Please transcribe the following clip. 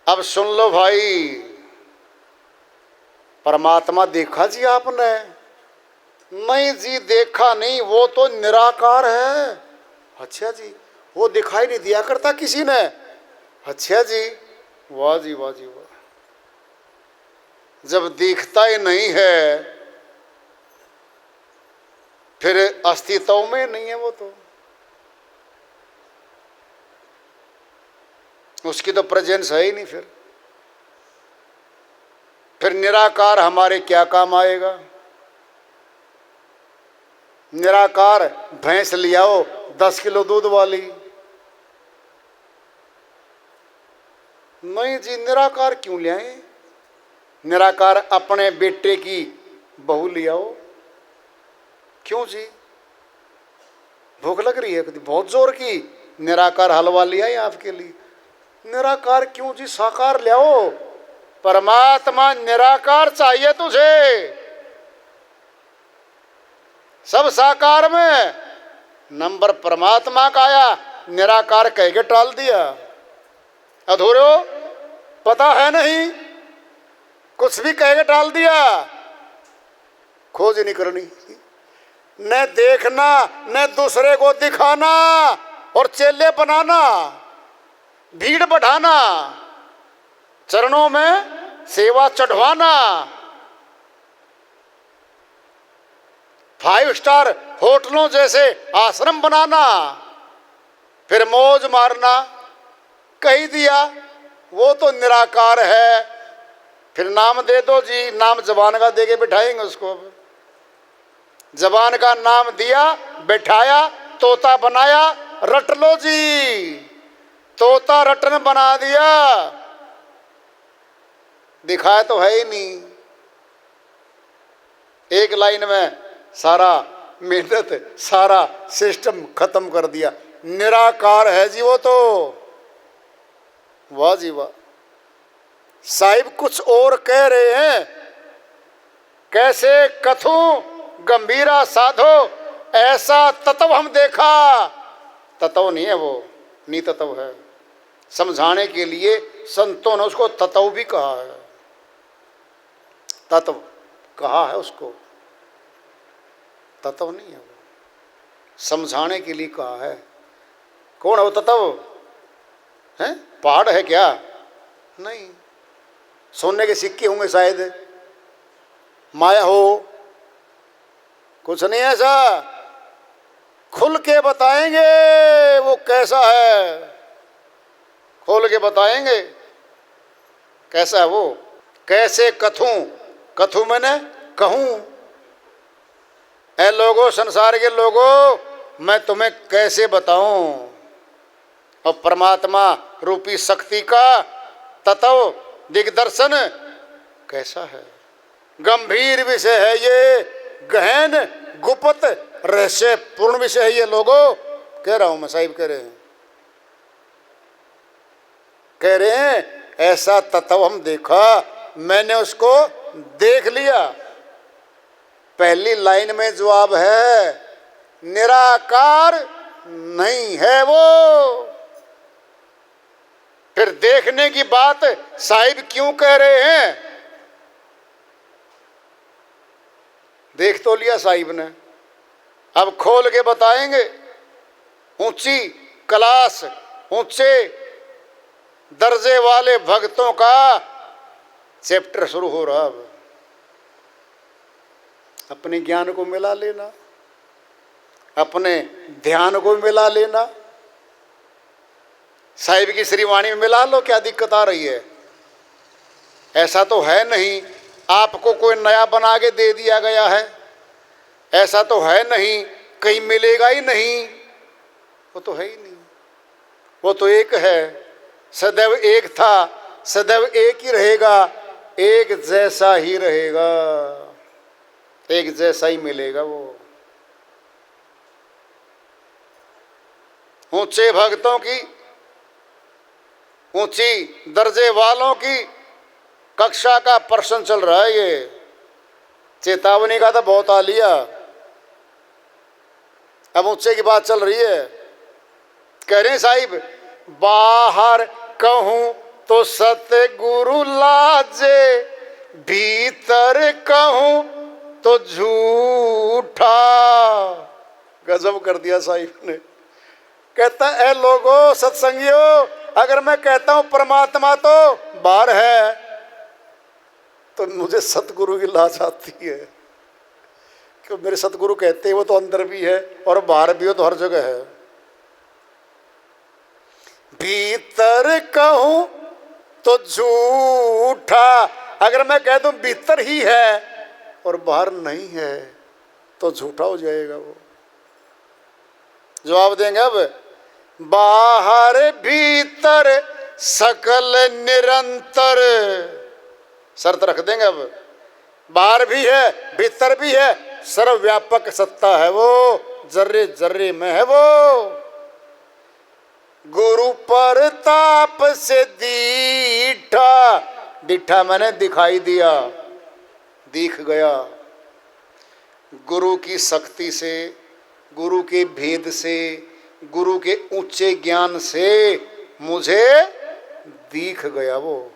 अब सुन लो भाई, परमात्मा देखा जी आपने? नहीं जी देखा नहीं, वो तो निराकार है। अच्छा जी, वो दिखाई नहीं दिया करता किसी ने? अच्छा जी, वाह जी वाह जी वाह। जब दिखता ही नहीं है फिर अस्तित्व में नहीं है वो तो, उसकी तो प्रेजेंस है ही नहीं। फिर निराकार हमारे क्या काम आएगा? निराकार भैंस ले आओ 10 किलो दूध वाली। नहीं जी, निराकार क्यों ले आए? निराकार अपने बेटे की बहू ले आओ। क्यों जी? भूख लग रही है बहुत जोर की, निराकार हलवा ले आए आपके लिए। निराकार क्यों जी, साकार ले आओ। परमात्मा निराकार चाहिए तुझे, सब साकार में नंबर परमात्मा का आया, निराकार कह के टाल दिया। अधूरे हो, पता है नहीं, कुछ भी कह के टाल दिया। खोज नहीं करनी, न देखना न दूसरे को दिखाना और चेले बनाना, भीड़ बढ़ाना, चरणों में सेवा चढ़वाना, 5 स्टार होटलों जैसे आश्रम बनाना, फिर मौज मारना। कही दिया वो तो निराकार है। फिर नाम दे दो जी, नाम जबान का दे के बिठाएंगे उसको। जबान का नाम दिया, बैठाया, तोता बनाया, रट लो जी। तोता रटन बना दिया, दिखाया तो है ही नहीं। एक लाइन में सारा मेहनत, सारा सिस्टम खत्म कर दिया। निराकार है जी वो तो, वाह जी वाह। साहिब कुछ और कह रहे हैं, कैसे कथू गंभीरा साधो, ऐसा तत्व हम देखा। तत्व नहीं है वो, नी तत्व है। समझाने के लिए संतों ने उसको तत्व भी कहा है, तत्व कहा है उसको, तत्व नहीं है वो, समझाने के लिए कहा है। कौन है वो तत्व? है पहाड़ है क्या? नहीं, सोने के सिक्के होंगे शायद, माया हो, कुछ नहीं ऐसा। खुल के बताएंगे वो कैसा है, खोल के बताएंगे कैसा है वो। कैसे कथूं, कथूं मैंने कहूं। ऐ लोगों, संसार के लोगों, मैं तुम्हें कैसे बताऊं। और परमात्मा रूपी शक्ति का तत्व दिग्दर्शन कैसा है। गंभीर विषय है ये, गहन गुप्त रहस्य पूर्ण विषय है ये। लोगों कह रहा हूं मैं, साहिब कह रहे हैं ऐसा तत्व हम देखा, मैंने उसको देख लिया। पहली लाइन में जवाब है, निराकार नहीं है वो। फिर देखने की बात साहिब क्यों कह रहे हैं? देख तो लिया साहिब ने, अब खोल के बताएंगे। ऊंची क्लास, ऊंचे दर्जे वाले भक्तों का चैप्टर शुरू हो रहा। अब अपने ज्ञान को मिला लेना, अपने ध्यान को मिला लेना, साहिब की श्रीवाणी में मिला लो। क्या दिक्कत आ रही है? ऐसा तो है नहीं आपको कोई नया बना के दे दिया गया है, ऐसा तो है नहीं कहीं मिलेगा ही नहीं, वो तो है ही नहीं। वो तो एक है, सदैव एक था, सदैव एक ही रहेगा, एक जैसा ही रहेगा, एक जैसा ही मिलेगा वो। ऊंचे भक्तों की, ऊंची दर्जे वालों की कक्षा का प्रश्न चल रहा है। ये चेतावनी का तो बहुत आ लिया, अब ऊंचे की बात चल रही है। कह रहे हैं साहिब, बाहर कहूं तो सतगुरु लाजे, भीतर कहूं तो झूठा। गजब कर दिया साहिब ने। कहता है लोगों, सत्संगियों, अगर मैं कहता हूं परमात्मा तो बाहर है, तो मुझे सतगुरु की लाज आती है। क्यों? मेरे सतगुरु कहते हैं वो तो अंदर भी है और बाहर भी हो, तो हर जगह है। भीतर कहूं तो झूठा, अगर मैं कह दूं भीतर ही है और बाहर नहीं है, तो झूठा हो जाएगा वो। जवाब देंगे अब, बाहर भीतर सकल निरंतर। शर्त रख देंगे अब, बाहर भी है भीतर भी है, सर्वव्यापक सत्ता है वो, जर्रे जर्रे में है वो। गुरु परताप से दीठा, दीठा मैंने दिखाई दिया, दिख गया। गुरु की शक्ति से, गुरु के भेद से, गुरु के ऊंचे ज्ञान से मुझे दिख गया वो।